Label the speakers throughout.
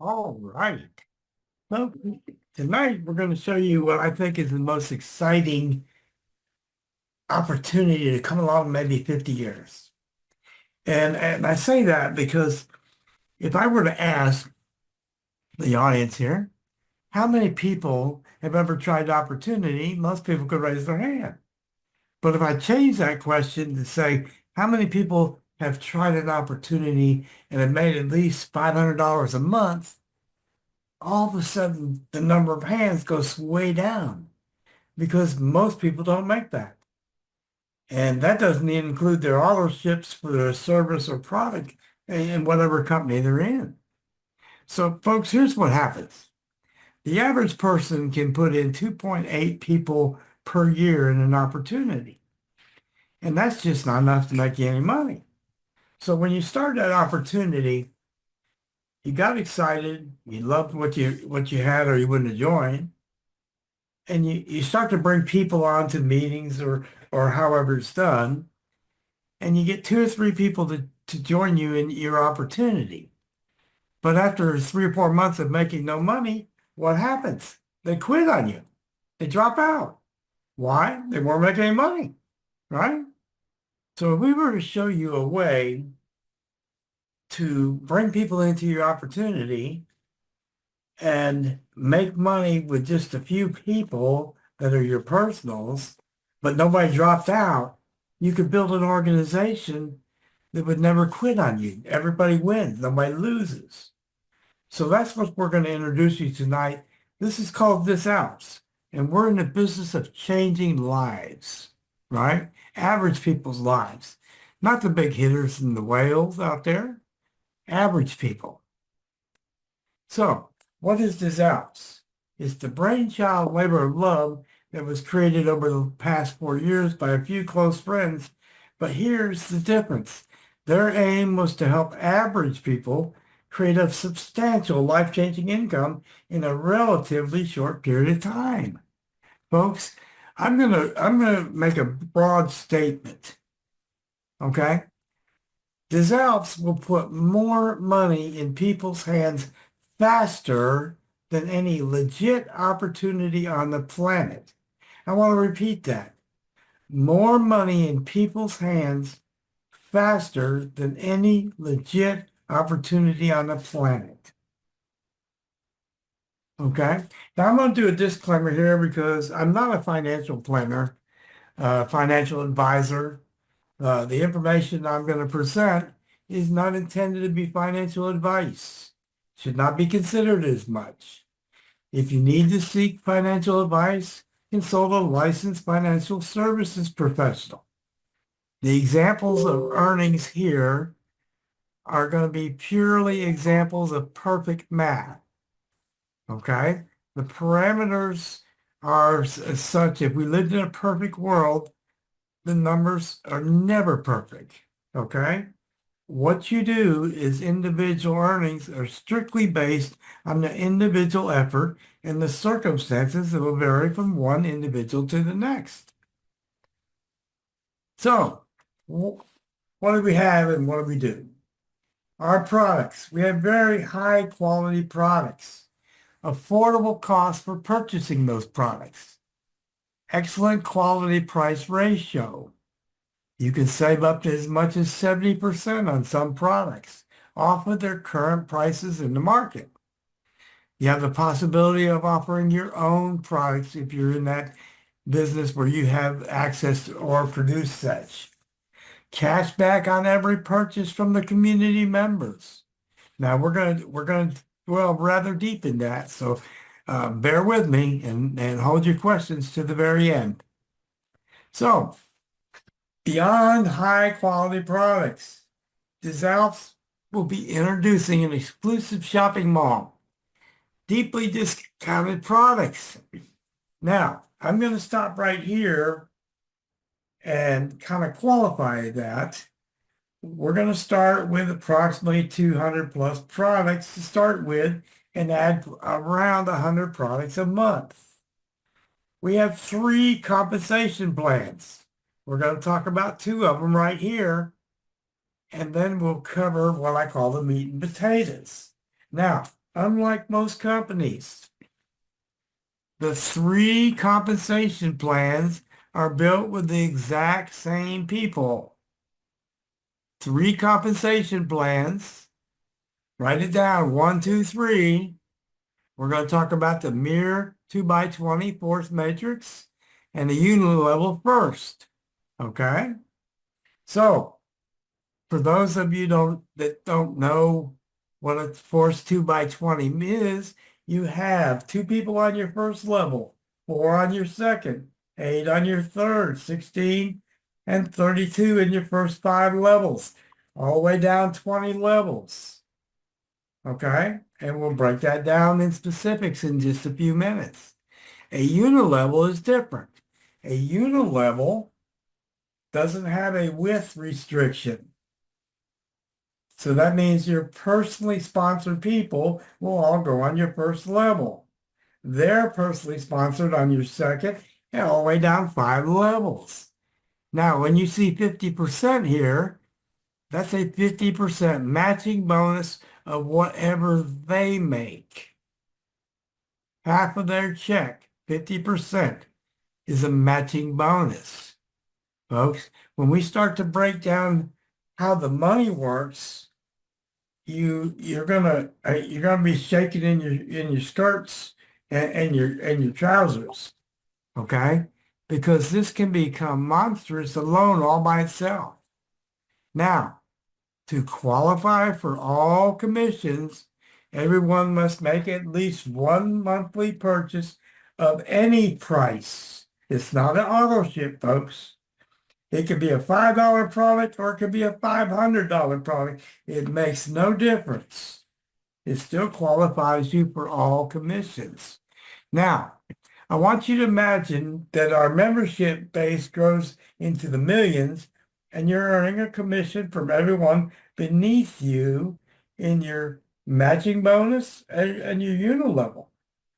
Speaker 1: All right. Well, tonight we're going to show you what I think is the most exciting opportunity to come along in maybe 50 years. And I say that because if I were to ask the audience here, how many people have ever tried opportunity? Most people could raise their hand. But if I change that question to say, how many people have tried an opportunity and have made at least $500 a month, all of a sudden the number of hands goes way down because most people don't make that. And that doesn't even include their authorships for their service or product in whatever company they're in. So folks, here's what happens. The average person can put in 2.8 people per year in an opportunity. And that's just not enough to make you any money. So when you start that opportunity, you got excited, you loved what you had or you wouldn't have joined, and you start to bring people on to meetings or however it's done, and you get two or three people to join you in your opportunity. But after 3 or 4 months of making no money, what happens? They quit on you. They drop out. Why? They weren't making any money, right? So if we were to show you a way to bring people into your opportunity and make money with just a few people that are your personals, but nobody dropped out, you could build an organization that would never quit on you. Everybody wins, nobody loses. So that's what we're going to introduce you tonight. This is called Des Alpes, and we're in the business of changing lives, right? Average people's lives, not the big hitters and the whales out there, average people. So what is Des Alpes? It's the brainchild labor of love that was created over the past 4 years by a few close friends. But here's the difference. Their aim was to help average people create a substantial life-changing income in a relatively short period of time. Folks, I'm gonna make a broad statement. Okay? Des Alpes will put more money in people's hands faster than any legit opportunity on the planet. I want to repeat that. More money in people's hands faster than any legit opportunity on the planet. Okay? Now I'm going to do a disclaimer here because I'm not a financial planner, financial advisor. The information I'm going to present is not intended to be financial advice. Should not be considered as much. If you need to seek financial advice, consult a licensed financial services professional. The examples of earnings here are going to be purely examples of perfect math. Okay? The parameters are as such, if we lived in a perfect world, the numbers are never perfect. Okay? What you do is individual earnings are strictly based on the individual effort and the circumstances that will vary from one individual to the next. So, what do we have and what do we do? Our products. We have very high quality products, affordable cost for purchasing those products, excellent quality price ratio. You can save up to as much as 70% on some products off of their current prices in the market. You have the possibility of offering your own products if you're in that business where you have access to or produce such. Cash back on every purchase from the community members. Now we're gonna dwell rather deep in that, so bear with me and hold your questions to the very end. So beyond high quality products, Des Alpes will be introducing an exclusive shopping mall, deeply discounted products. Now, I'm going to stop right here and kind of qualify that. We're going to start with approximately 200 plus products to start with and add around 100 products a month. We have 3 compensation plans. We're going to talk about 2 of them right here, and then we'll cover what I call the meat and potatoes. Now, unlike most companies, the three compensation plans are built with the exact same people. Three compensation plans. Write it down. One, two, three. We're going to talk about the mirror 2x20 force matrix and the unilevel first. Okay? So, for those of you that don't know what a force 2x20 is, you have two people on your first level, four on your second, eight on your third, 16 and 32 in your first five levels, all the way down 20 levels. Okay? And we'll break that down in specifics in just a few minutes. A unilevel is different. A unilevel doesn't have a width restriction. So that means your personally sponsored people will all go on your first level. They're personally sponsored on your second and all the way down five levels. Now, when you see 50% here, that's a 50% matching bonus of whatever they make. Half of their check, 50%, is a matching bonus. Folks, when we start to break down how the money works, you're gonna be shaking in your skirts and your trousers, okay? Because this can become monstrous alone all by itself. Now, to qualify for all commissions, everyone must make at least one monthly purchase of any price. It's not an auto ship, folks. It could be a $5 product or it could be a $500 product. It makes no difference. It still qualifies you for all commissions. Now, I want you to imagine that our membership base grows into the millions and you're earning a commission from everyone beneath you in your matching bonus and your unit level.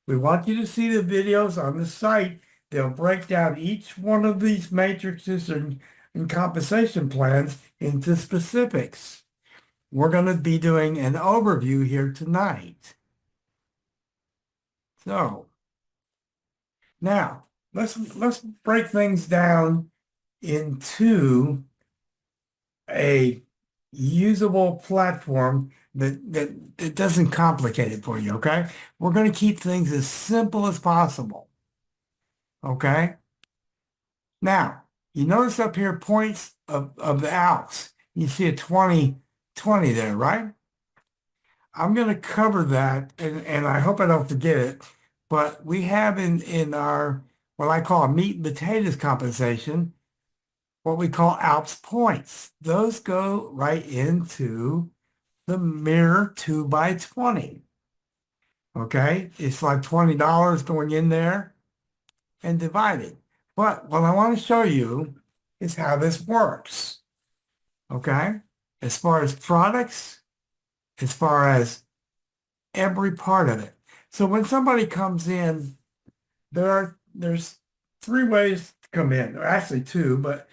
Speaker 1: We want you to see the videos on the site. They'll break down each one of these matrices and compensation plans into specifics. We're going to be doing an overview here tonight. So now let's break things down into a usable platform that doesn't complicate it for you, okay? We're going to keep things as simple as possible, okay? Now, you notice up here points of the Alps. You see a 20 there, right? I'm going to cover that, and I hope I don't forget it, but we have in our, what I call meat and potatoes compensation, what we call Alps points. Those go right into the mirror 2x20. Okay, it's like $20 going in there and divided. But what I want to show you is how this works. Okay, as far as products, as far as every part of it. So when somebody comes in, there's three ways to come in, or actually two, but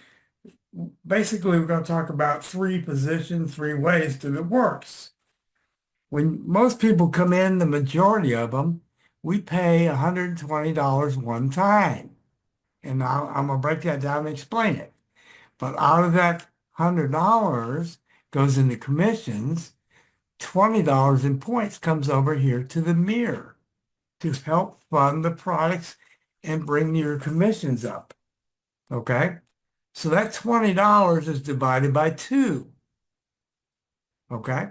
Speaker 1: basically we're going to talk about three positions, three ways that it works. When most people come in, the majority of them, we pay $120 one time. And I'm going to break that down and explain it. But out of that $100 goes into commissions, $20 in points comes over here to the mirror to help fund the products and bring your commissions up. Okay? So that $20 is divided by 2. Okay?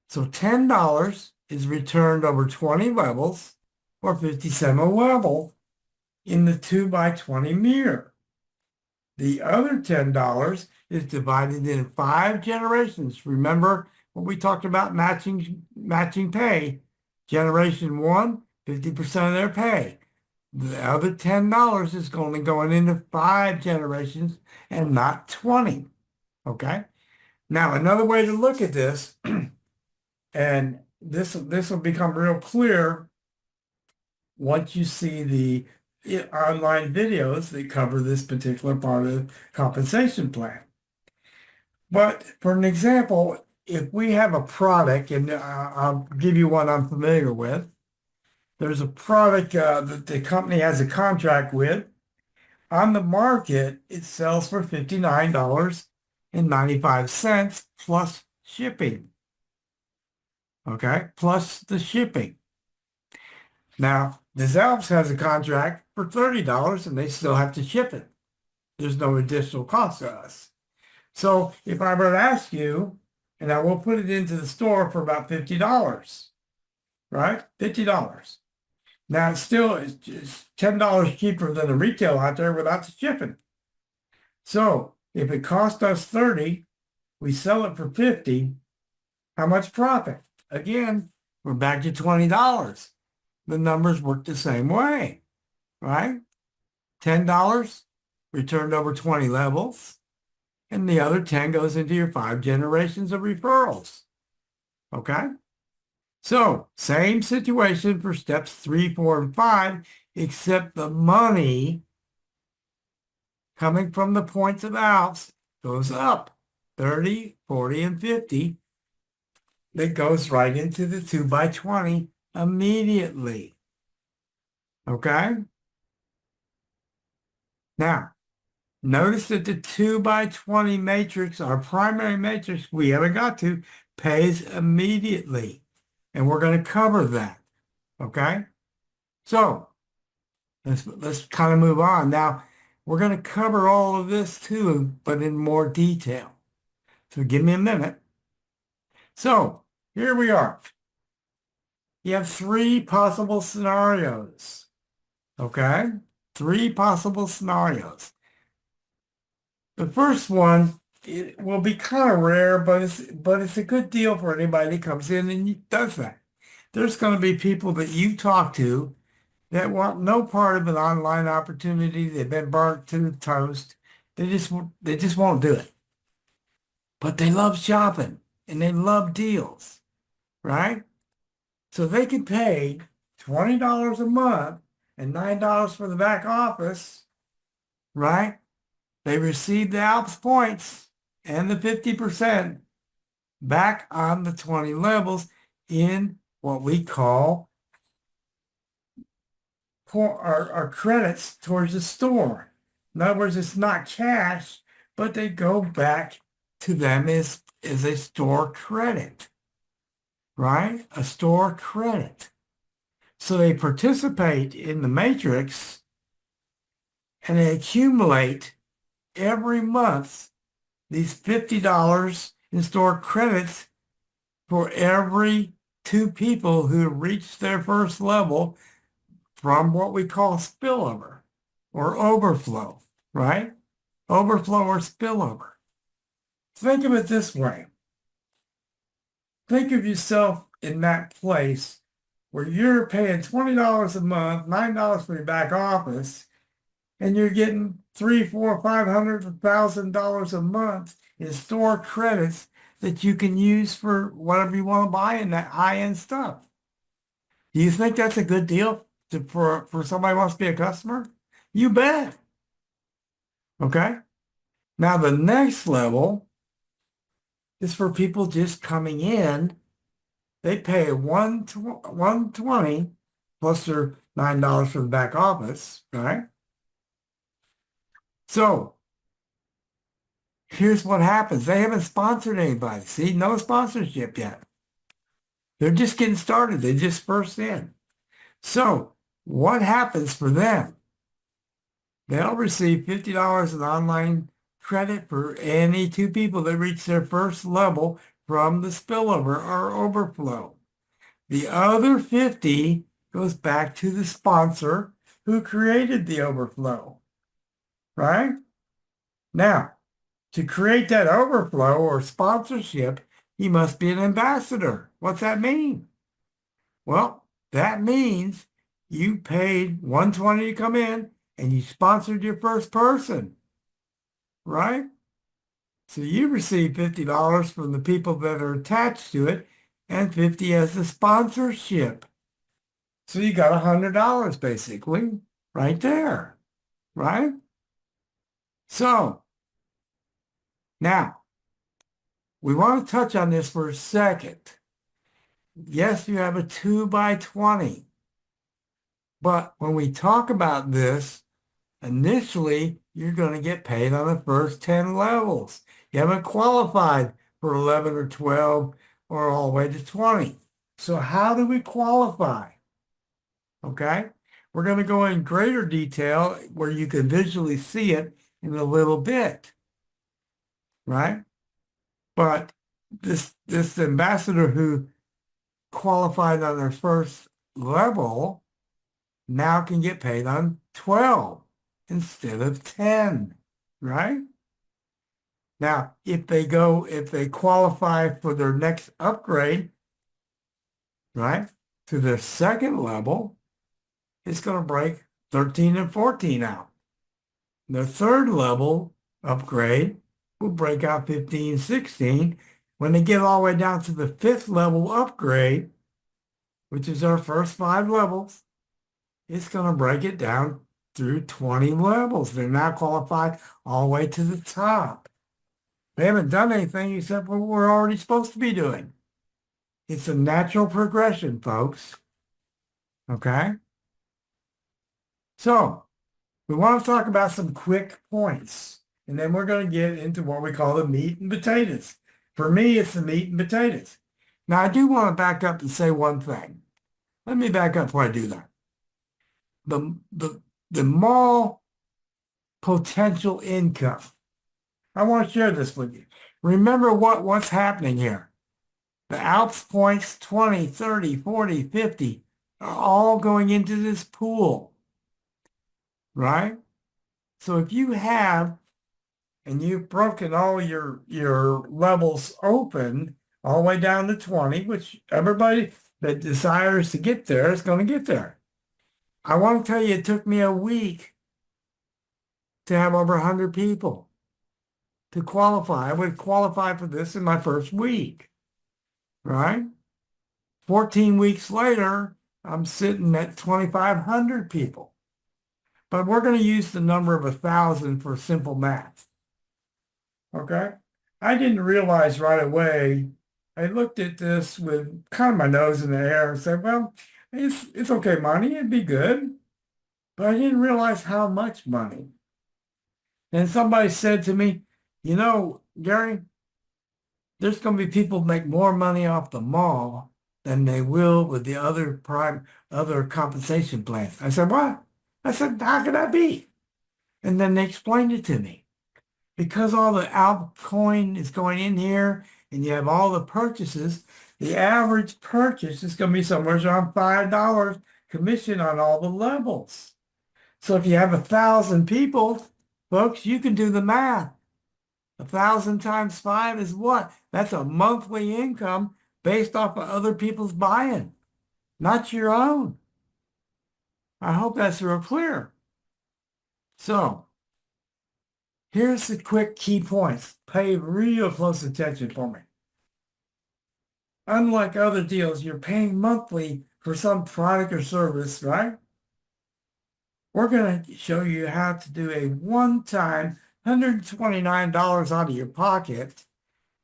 Speaker 1: So $10 is returned over 20 levels or 50 cents a level in the 2x20 mirror. The other $10 is divided in 5 generations. Remember what we talked about matching pay. Generation 1, 50% of their pay. The other $10 is only going into 5 generations and not 20. Okay? Now, another way to look at this, and this will become real clear once you see the online videos that cover this particular part of the compensation plan. But for an example, if we have a product, and I'll give you one I'm familiar with. There's a product that the company has a contract with. On the market, it sells for $59.95 plus shipping. Okay, plus the shipping. Now, Des Alpes has a contract for $30 and they still have to ship it. There's no additional cost to us. So if I were to ask you, and I will put it into the store for about $50, right? $50. Now it's just $10 cheaper than the retail out there without the shipping. So if it cost us 30, we sell it for 50, how much profit? Again, we're back to $20. The numbers work the same way, right? $10 returned over 20 levels, and the other 10 goes into your 5 generations of referrals. Okay? So, same situation for steps 3, 4, and 5, except the money coming from the points of Alps goes up 30, 40, and 50. That goes right into the 2 by 20 immediately. Okay? Now, notice that the 2 by 20 matrix, our primary matrix we haven't got to, pays immediately. And we're going to cover that. Okay? So let's kind of move on. Now, we're going to cover all of this too, but in more detail. So give me a minute. So here we are. You have 3 possible scenarios. Okay? 3 possible scenarios. The first one, it will be kind of rare, but it's a good deal for anybody that comes in and does that. There's going to be people that you talk to that want no part of an online opportunity. They've been burnt to the toast. They just won't do it. But they love shopping and they love deals, right? So they can pay $20 a month and $9 for the back office, right? They receive the Alps points and the 50% back on the 20 levels in what we call our credits towards the store. In other words, it's not cash, but they go back to them as a store credit, right? A store credit. So they participate in the matrix and they accumulate every month these $50 in store credits for every 2 people who reach their first level from what we call spillover or overflow, right? Overflow or spillover. Think of it this way. Think of yourself in that place where you're paying $20 a month, $9 for your back office, and you're getting $300, $400, $500, $1,000 a month in store credits that you can use for whatever you want to buy in that high-end stuff. Do you think that's a good deal for somebody who wants to be a customer? You bet. Okay. Now the next level is for people just coming in. They pay $120 plus their $9 for the back office, right? So here's what happens. They haven't sponsored anybody. See, no sponsorship yet. They're just getting started. They just first in. So what happens for them? They'll receive $50 in online credit for any 2 people that reach their first level from the spillover or overflow. The other 50 goes back to the sponsor who created the overflow, right? Now, to create that overflow or sponsorship, you must be an ambassador. What's that mean? Well, that means you paid $120 to come in and you sponsored your first person, right? So you receive $50 from the people that are attached to it and 50 as the sponsorship. So you got $100 basically right there, right? So now We want to touch on this for a second. Yes, you have a 2 by 20. But when we talk about this, initially, you're going to get paid on the first 10 levels. You haven't qualified for 11 or 12 or all the way to 20. So how do we qualify? Okay. We're going to go in greater detail where you can visually see it in a little bit, right? But this ambassador who qualified on their first level now can get paid on 12 instead of 10, right? Now, if they qualify for their next upgrade, right, to their second level, it's going to break 13 and 14 out. The third level upgrade will break out 15, 16. When they get all the way down to the fifth level upgrade, which is our first 5 levels, it's going to break it down through 20 levels. They're now qualified all the way to the top. They haven't done anything except what we're already supposed to be doing. It's a natural progression, folks. Okay? So, we want to talk about some quick points, and then we're going to get into what we call the meat and potatoes. For me, it's the meat and potatoes. Now, I do want to back up and say one thing. Let me back up before I do that. The mall potential income. I want to share this with you. Remember what's happening here. The Alps points 20, 30, 40, 50 are all going into this pool, right? So if you have, and you've broken all your levels open all the way down to 20, which everybody that desires to get there is going to get there. I want to tell you, it took me a week to have over 100 people to qualify. I would qualify for this in my first week, right? 14 weeks later, I'm sitting at 2,500 people. But we're going to use the number of 1,000 for simple math, okay? I didn't realize right away. I looked at this with kind of my nose in the air and said, well, it's okay money, it'd be good. But I didn't realize how much money. And somebody said to me, Gary, there's going to be people make more money off the mall than they will with the other compensation plans. I said, what? I said, how could that be? And then they explained it to me. Because all the altcoin is going in here and you have all the purchases, the average purchase is going to be somewhere around $5 commission on all the levels. So if you have 1,000 people, folks, you can do the math. 1,000 times 5 is what? That's a monthly income based off of other people's buying, not your own. I hope that's real clear. So here's the quick key points. Pay real close attention for me. Unlike other deals, you're paying monthly for some product or service, right? We're going to show you how to do a one-time $129 out of your pocket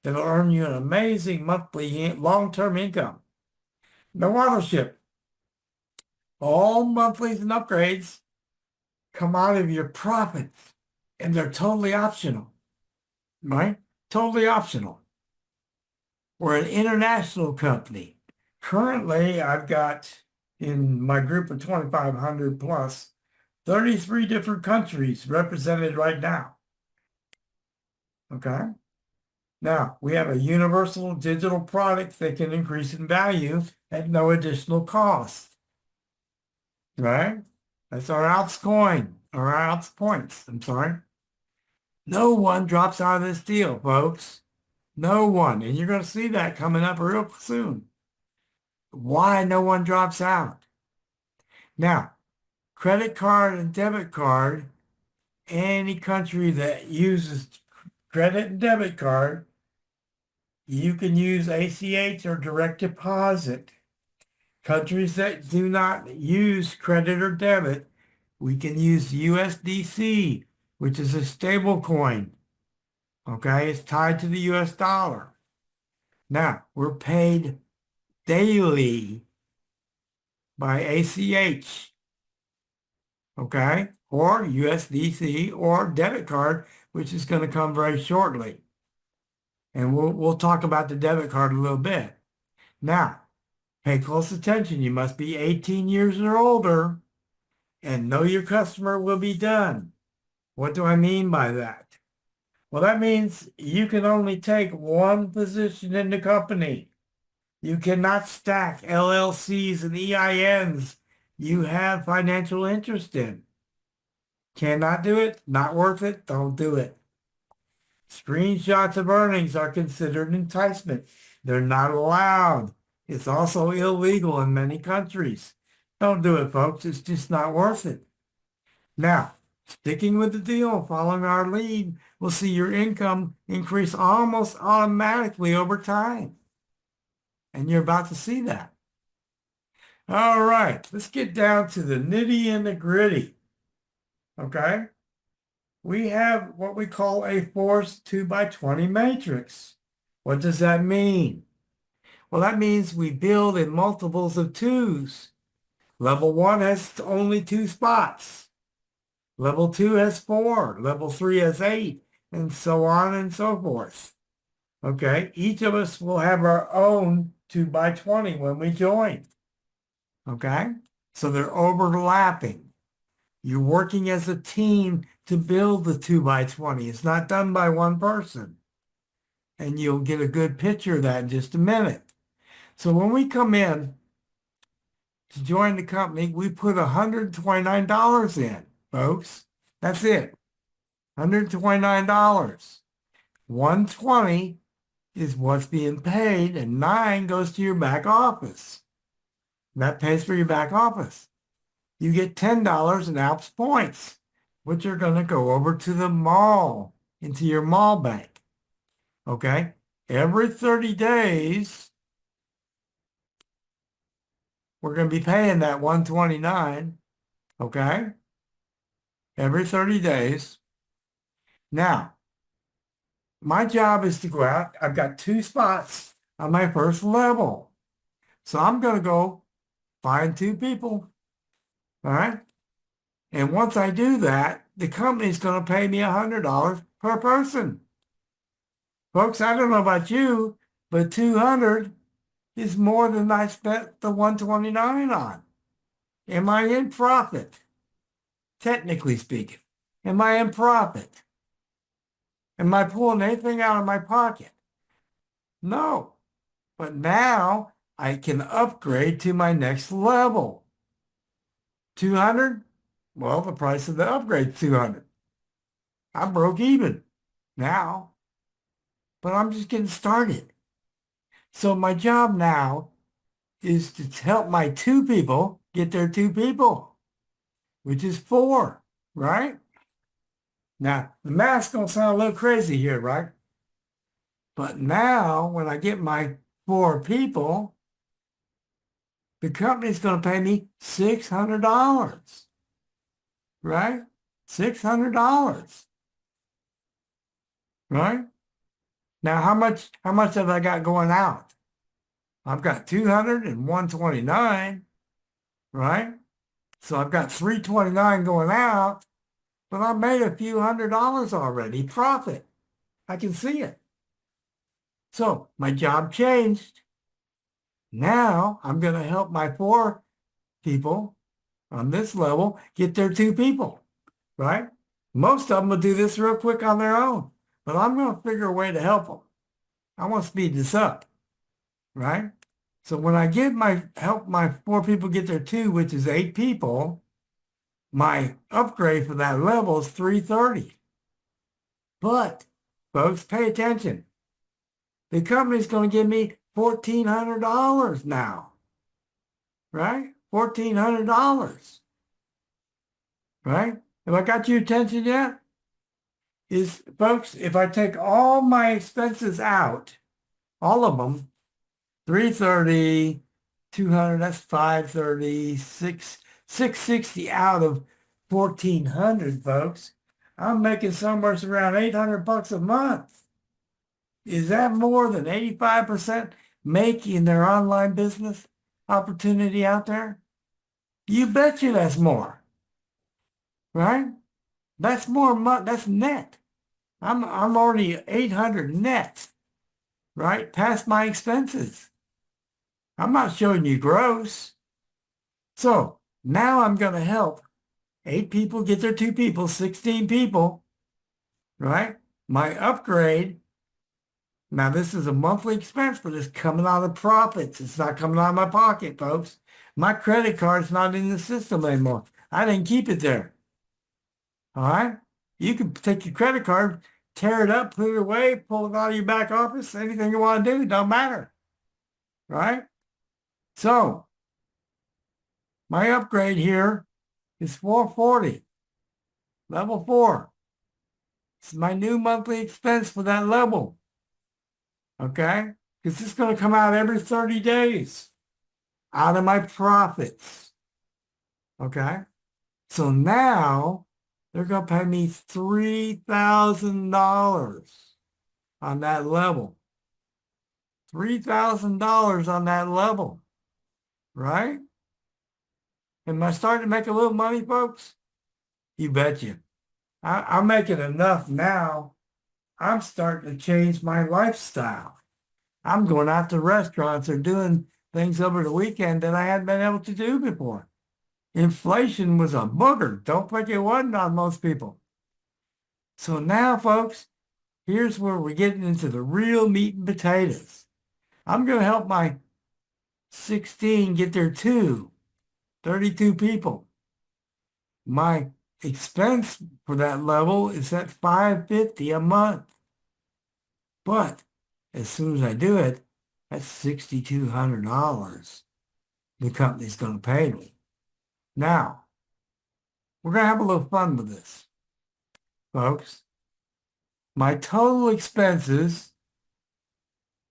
Speaker 1: that'll earn you an amazing monthly long-term income. No auto-ship. All monthlies and upgrades come out of your profits, and they're totally optional, right? Totally optional. We're an international company. Currently, I've got in my group of 2,500 plus, 33 different countries represented right now. Okay. Now, we have a universal digital product that can increase in value at no additional cost. Right? That's our Alps coin, or our Alps points, I'm sorry. No one drops out of this deal, folks. No one. And you're going to see that coming up real soon. Why no one drops out? Now, credit card and debit card, any country that uses credit and debit card, you can use ACH or direct deposit. Countries that do not use credit or debit, we can use USDC, which is a stable coin. Okay, it's tied to the US dollar. Now, we're paid daily by ACH, okay? Or USDC or debit card, which is going to come very shortly. And we'll talk about the debit card a little bit. Now, pay close attention. You must be 18 years or older and know your customer will be done. What do I mean by that? Well, that means you can only take one position in the company. You cannot stack LLCs and EINs you have financial interest in. Cannot do it, not worth it, don't do it. Screenshots of earnings are considered enticement. They're not allowed. It's also illegal in many countries. Don't do it, folks. It's just not worth it. Now, sticking with the deal, following our lead, we'll see your income increase almost automatically over time. And you're about to see that. All right, let's get down to the nitty and the gritty. Okay? We have what we call a forced 2x20 matrix. What does that mean? Well, that means we build in multiples of twos. Level 1 has only 2 spots. Level 2 has 4. Level 3 has 8, and so on and so forth. Okay, each of us will have our own 2x20 when we join. Okay, so they're overlapping. You're working as a team to build the 2x20. It's not done by one person. And you'll get a good picture of that in just a minute. So when we come in to join the company, we put $129 in, folks. That's it. $129. 120 is what's being paid, and 9 goes to your back office. That pays for your back office. You get $10 in Alps points, which are going to go over to the mall, into your mall bank. Okay? Every 30 days, we're going to be paying that 129. Okay? Every 30 days. Now, my job is to go out. I've got 2 spots on my first level. So I'm going to go find 2 people. All right? And once I do that, the company's going to pay me $100 per person. Folks, I don't know about you, but 200 is more than I spent the 129 on. Am I in profit? Technically speaking, am I in profit? Am I pulling anything out of my pocket? No. But now I can upgrade to my next level. 200? Well, the price of the upgrade is 200. I broke even now, but I'm just getting started. So my job now is to help my 2 people get their 2 people, which is 4, right? Now, the math's going to sound a little crazy here, right? But now, when I get my 4 people, the company's going to pay me $600, right? $600, right? Now, how much have I got going out? I've got 200 and 129, right? So I've got 329 going out, but I made a few $100 already, profit. I can see it. So my job changed. Now I'm going to help my 4 people on this level get their 2 people, right? Most of them will do this real quick on their own, but I'm going to figure a way to help them. I want to speed this up, right? So when I help my 4 people get their 2, which is 8 people, my upgrade for that level is 330. But, folks, pay attention. The company's going to give me $1,400 now, right? $1,400, right? Have I got your attention yet? Folks, if I take all my expenses out, all of them, 330, 200, that's 530, 660 out of 1,400, folks. I'm making somewhere around $800 a month. Is that more than 85% make in their online business opportunity out there? You bet you that's more, right? That's more money. That's net. I'm already 800 net, right? Past my expenses. I'm not showing you gross. So now I'm going to help 8 people get their 2 people, 16 people, right? My upgrade. Now this is a monthly expense, but it's coming out of profits. It's not coming out of my pocket, folks. My credit card's not in the system anymore. I didn't keep it there. All right? You can take your credit card, tear it up, put it away, pull it out of your back office, anything you want to do, it don't matter. Right? So my upgrade here is 440, level 4. It's my new monthly expense for that level. Okay? Because it's going to come out every 30 days out of my profits. Okay? So now they're going to pay me $3,000 on that level. $3,000 on that level, right? Am I starting to make a little money, folks? You bet you. I'm making enough now. I'm starting to change my lifestyle. I'm going out to restaurants or doing things over the weekend that I hadn't been able to do before. Inflation was a booger. Don't think it wasn't on most people. So now, folks, here's where we're getting into the real meat and potatoes. I'm going to help my 16 get their 32 people. My expense for that level is at $550 a month. But as soon as I do it, that's $6,200 the company's going to pay me. Now, we're going to have a little fun with this, folks. My total expenses,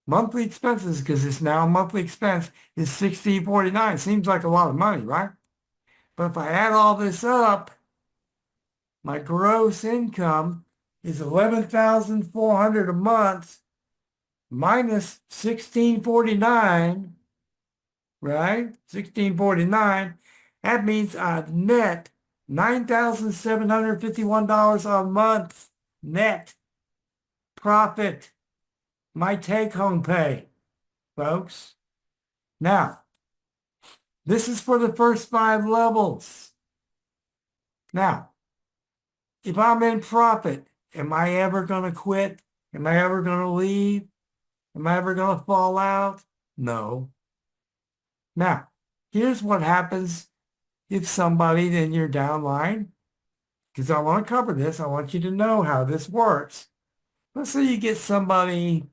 Speaker 1: monthly expenses, because it's now a monthly expense, is $1,649. Seems like a lot of money, right? But if I add all this up, my gross income is $11,400 a month minus $1,649, right? $1,649. That means I net $9,751 a month net profit, my take-home pay, folks. Now, this is for the first 5 levels. Now, if I'm in profit, am I ever going to quit? Am I ever going to leave? Am I ever going to fall out? No. Now, here's what happens if somebody in your downline, because I want to cover this, I want you to know how this works. Let's say you get somebody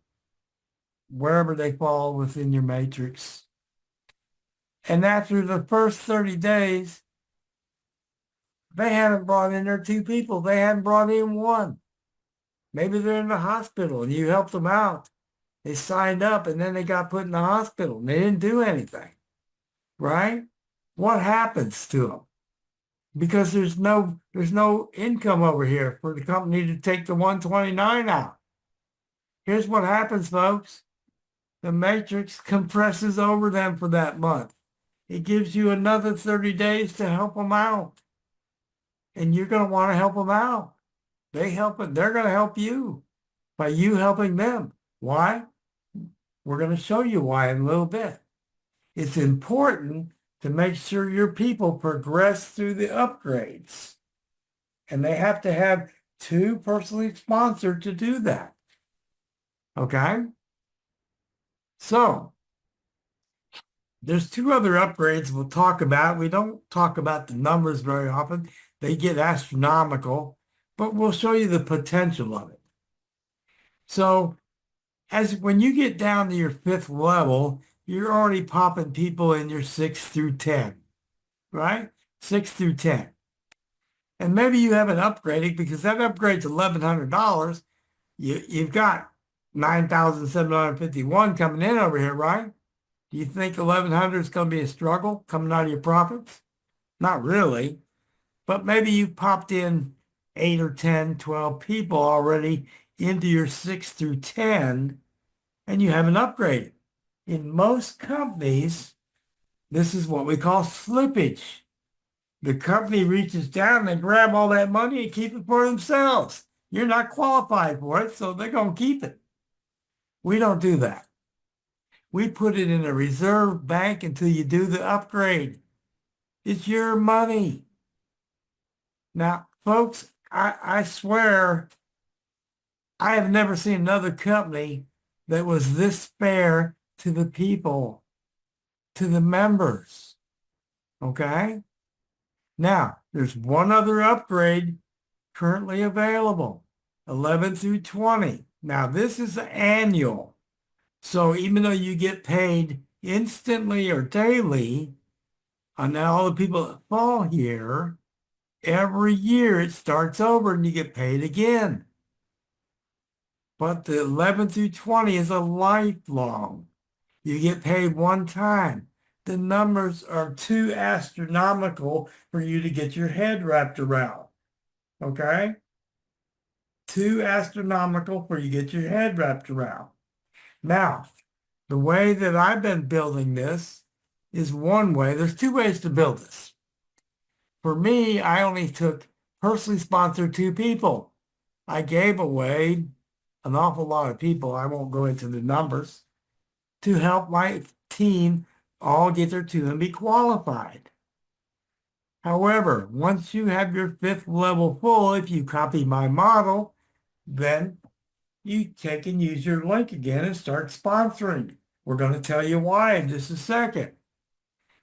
Speaker 1: wherever they fall within your matrix, and after the first 30 days, they haven't brought in their 2 people. They haven't brought in 1. Maybe they're in the hospital and you helped them out. They signed up and then they got put in the hospital and they didn't do anything, right? What happens to them? Because there's no income over here for the company to take the 129 out. Here's what happens, folks. The matrix compresses over them for that month. It gives you another 30 days to help them out. And you're going to want to help them out. They're going to help you by you helping them. Why? We're going to show you why in a little bit. It's important to make sure your people progress through the upgrades. And they have to have 2 personally sponsored to do that. Okay? So, there's 2 other upgrades we'll talk about. We don't talk about the numbers very often. They get astronomical, but we'll show you the potential of it. So, when you get down to your 5th level, you're already popping people in your 6 through 10, right? 6 through 10. And maybe you haven't upgraded because that upgrade's $1,100. You've got 9,751 coming in over here, right? Do you think 1,100 is going to be a struggle coming out of your profits? Not really. But maybe you popped in 8 or 10, 12 people already into your 6 through 10 and you haven't upgraded. In most companies, this is what we call slippage. The company reaches down and they grab all that money and keep it for themselves. You're not qualified for it, so they're going to keep it. We don't do that. We put it in a reserve bank until you do the upgrade. It's your money. Now, folks, I swear I have never seen another company that was this fair to the people, to the members. Okay? Now, there's one other upgrade currently available, 11 through 20. Now, this is annual. So even though you get paid instantly or daily on all the people that fall here, every year it starts over and you get paid again. But the 11 through 20 is a lifelong. You get paid one time. The numbers are too astronomical for you to get your head wrapped around. Okay? Too astronomical for you to get your head wrapped around. Now, the way that I've been building this is one way. There's two ways to build this. For me, I only took personally sponsored 2 people. I gave away an awful lot of people. I won't go into the numbers to help my team all get their 2 and be qualified. However, once you have your 5th level full, if you copy my model, then you take and use your link again and start sponsoring. We're going to tell you why in just a second.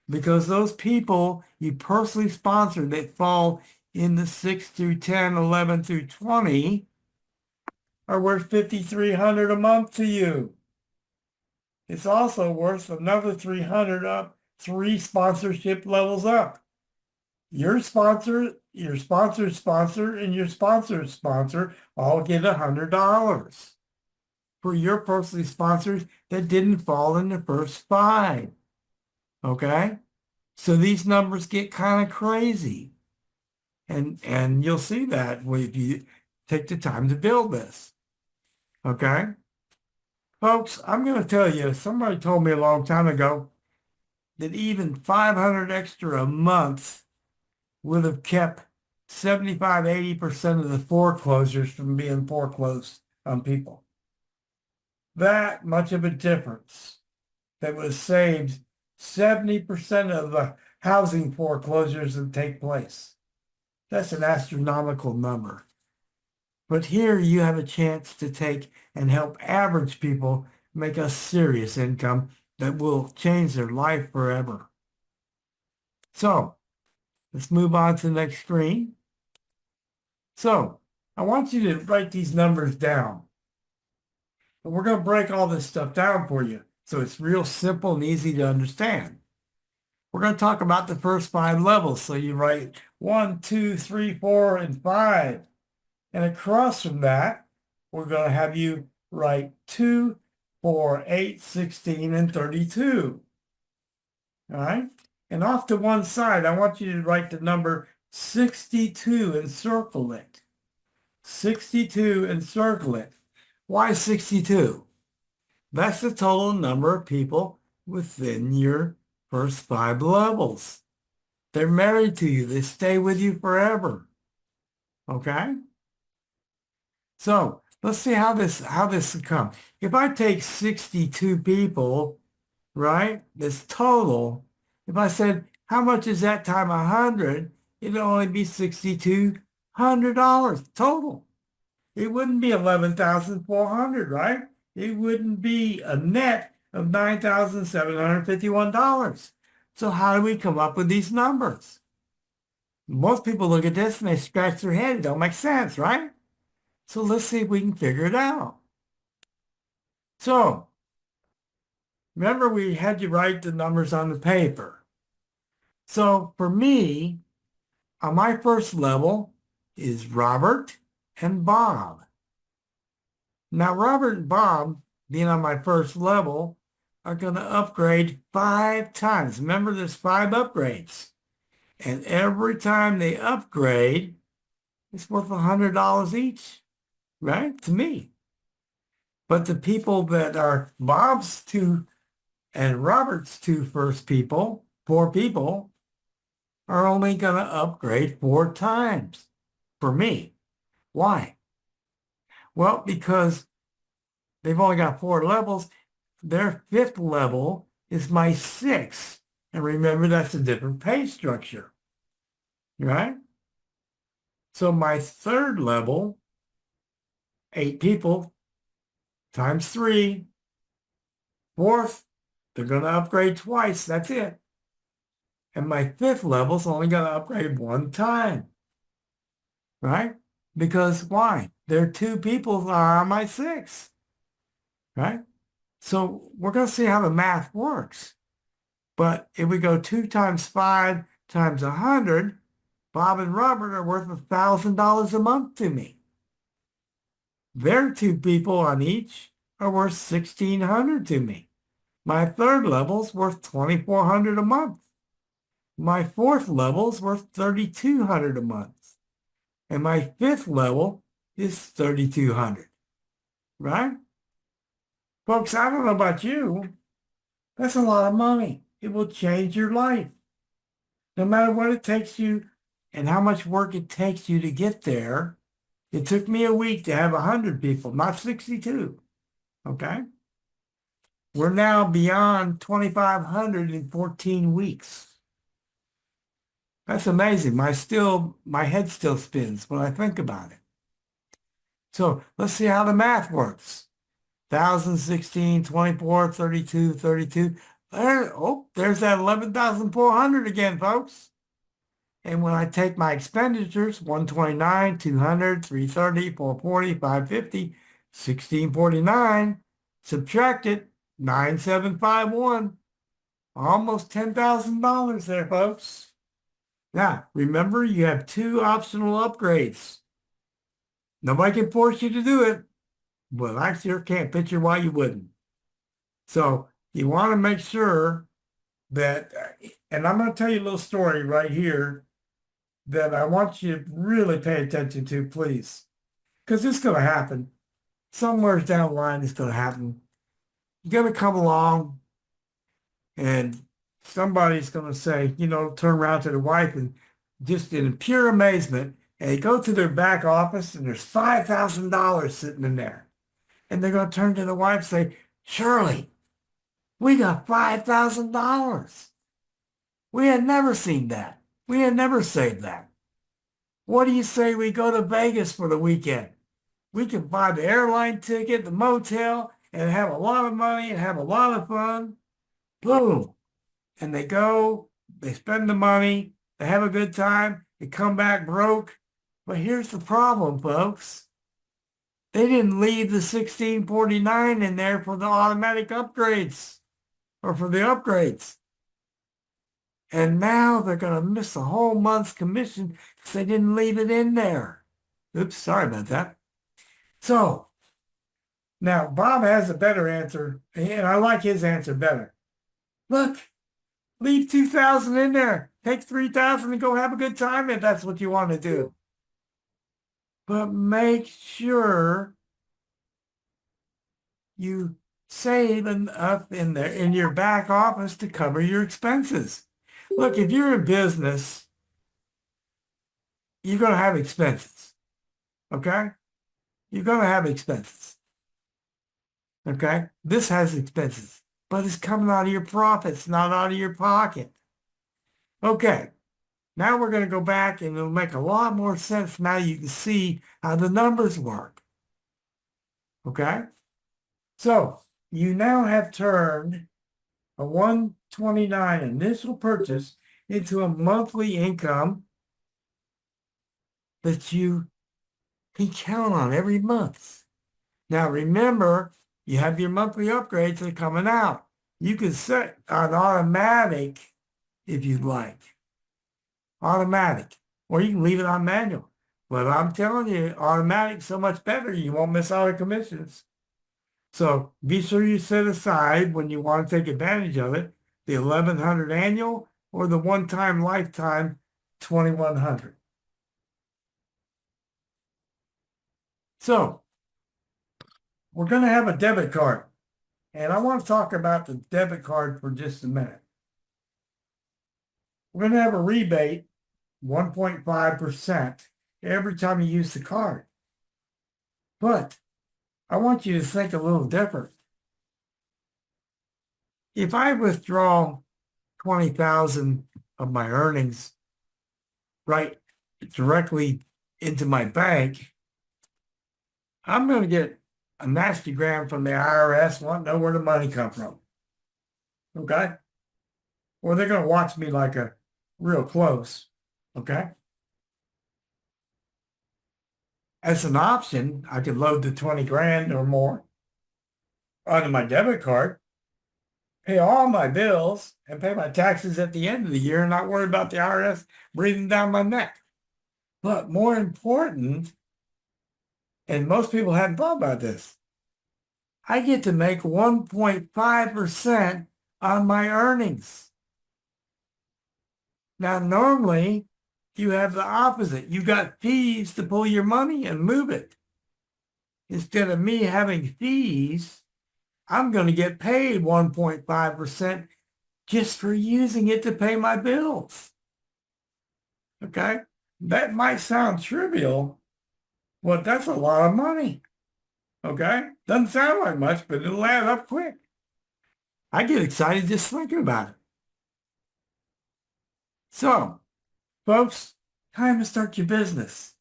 Speaker 1: Because those people you personally sponsored that fall in the 6 through 10, 11 through 20 are worth $5,300 a month to you. It's also worth another $300 up, 3 sponsorship levels up. Your sponsor, your sponsor's sponsor, and your sponsor's sponsor all get $100 for your personally sponsors that didn't fall in the first 5. Okay? So these numbers get kind of crazy. And you'll see that if you take the time to build this. Okay? Folks, I'm going to tell you, somebody told me a long time ago that even 500 extra a month would have kept 75, 80% of the foreclosures from being foreclosed on people. That much of a difference that was saved 70% of the housing foreclosures that take place. That's an astronomical number. But here you have a chance to take and help average people make a serious income that will change their life forever. So let's move on to the next screen. So I want you to write these numbers down. And we're going to break all this stuff down for you so it's real simple and easy to understand. We're going to talk about the first 5 levels. So you write 1, 2, 3, 4, and 5. And across from that, we're going to have you write 2, 4, 8, 16, and 32. All right? And off to one side, I want you to write the number 62 and circle it. 62 and circle it. Why 62? That's the total number of people within your first 5 levels. They're married to you. They stay with you forever. Okay? So let's see how this will come. If I take 62 people, right, this total, if I said, how much is that time 100? It'd only be $6,200 total. It wouldn't be 11,400, right? It wouldn't be a net of $9,751. So how do we come up with these numbers? Most people look at this and they scratch their head. It don't make sense, right? So let's see if we can figure it out. So remember we had you write the numbers on the paper. So for me, on my first level is Robert and Bob. Now Robert and Bob, being on my first level, are going to upgrade 5 times. Remember, there's 5 upgrades. And every time they upgrade, it's worth $100 each. right? To me. But the people that are Bob's two and Robert's two first people, 4 people, are only going to upgrade 4 times for me. Why? Well, because they've only got 4 levels. Their 5th level is my 6th. And remember, that's a different pay structure, right? So my 3rd level, 8 people times 3, 4th, they're going to upgrade twice. That's it. And my 5th level's only going to upgrade 1 time, right? Because why? There are 2 people that are on my 6th, right? So we're going to see how the math works. But if we go 2 times 5 times 100, Bob and Robert are worth $1,000 a month to me. Their 2 people on each are worth $1,600 to me. My 3rd level's worth $2,400 a month. My 4th level's worth $3,200 a month. And my 5th level is $3,200, right? Folks, I don't know about you. That's a lot of money. It will change your life. No matter what it takes you and how much work it takes you to get there. It took me a week to have 100 people, not 62. Okay? We're now beyond 2,500 in 14 weeks. That's amazing. My head still spins when I think about it. So let's see how the math works. 1,000, 16, 24, 32, 32. There's that 11,400 again, folks. And when I take my expenditures, 129, 200, 330, 440, 550, 1649, subtract it, 9,751. Almost $10,000 there, folks. Now, remember, you have 2 optional upgrades. Nobody can force you to do it. Well, I sure can't picture why you wouldn't. So you want to make sure that, and I'm going to tell you a little story right here that I want you to really pay attention to, please. Because it's going to happen. Somewhere down the line, it's going to happen. You're going to come along and somebody's going to say, turn around to the wife and just in pure amazement, and they go to their back office and there's $5,000 sitting in there. And they're going to turn to the wife and say, Shirley, we got $5,000. We had never seen that. We had never saved that. What do you say we go to Vegas for the weekend? We can buy the airline ticket, the motel, and have a lot of money and have a lot of fun. Boom. And they go, they spend the money, they have a good time, they come back broke. But here's the problem, folks. They didn't leave the 1649 in there for the automatic upgrades or for the upgrades. And now they're going to miss a whole month's commission because they didn't leave it in there. Oops, sorry about that. So now Bob has a better answer, and I like his answer better. Look, leave 2,000 in there. Take 3,000 and go have a good time if that's what you want to do. But make sure you save enough in there in your back office to cover your expenses. Look, if you're in business, you're going to have expenses, okay? You're going to have expenses, okay? This has expenses, but it's coming out of your profits, not out of your pocket. Okay, now we're going to go back and it'll make a lot more sense now you can see how the numbers work, okay? So you now have turned a 129 initial purchase into a monthly income that you can count on every month. Now remember, you have your monthly upgrades that are coming out. You can set on automatic if you'd like. Automatic. Or you can leave it on manual. But I'm telling you, automatic so much better. You won't miss out on commissions. So be sure you set aside when you want to take advantage of it, the 1,100 annual or the one-time lifetime 2,100. So we're going to have a debit card. And I want to talk about the debit card for just a minute. We're going to have a rebate, 1.5% every time you use the card. But I want you to think a little different. If I withdraw 20,000 of my earnings right directly into my bank, I'm going to get a nasty gram from the IRS wanting to know where the money come from. Okay? Or they're going to watch me like a real close. Okay? As an option, I could load the 20 grand or more onto my debit card, pay all my bills, and pay my taxes at the end of the year and not worry about the IRS breathing down my neck. But more important, and most people hadn't thought about this, I get to make 1.5% on my earnings. Now, normally, you have the opposite. You got fees to pull your money and move it. Instead of me having fees, I'm going to get paid 1.5% just for using it to pay my bills. Okay? That might sound trivial, but that's a lot of money. Okay? Doesn't sound like much, but it'll add up quick. I get excited just thinking about it. So, folks, time to start your business.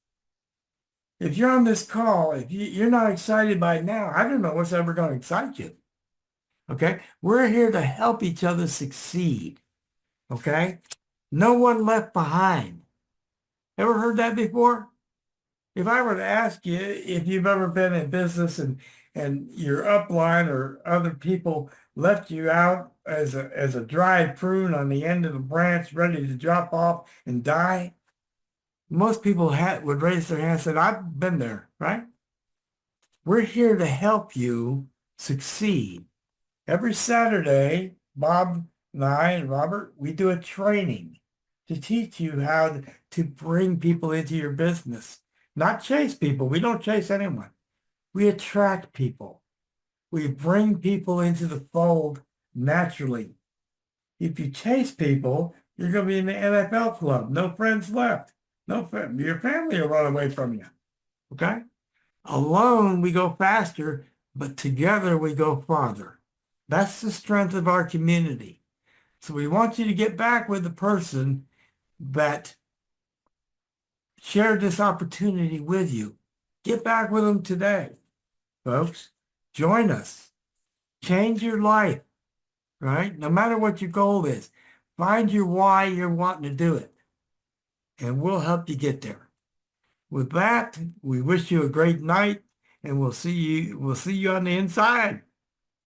Speaker 1: If you're on this call, if you're not excited by it now, I don't know what's ever going to excite you. Okay? We're here to help each other succeed. Okay? No one left behind. Ever heard that before? If I were to ask you if you've ever been in business and your upline or other people left you out as a dried prune on the end of a branch ready to drop off and die, most people would raise their hand and say, I've been there, right? We're here to help you succeed. Every Saturday, Bob and I and Robert, we do a training to teach you how to bring people into your business. Not chase people. We don't chase anyone. We attract people. We bring people into the fold naturally. If you chase people, you're going to be in the NFL club. No friends left. Your family will run away from you. Okay? Alone, we go faster, but together we go farther. That's the strength of our community. So we want you to get back with the person that shared this opportunity with you. Get back with them today, folks. Join us. Change your life, right? No matter what your goal is, find your why you're wanting to do it, and we'll help you get there. With that, we wish you a great night, and we'll see you on the inside.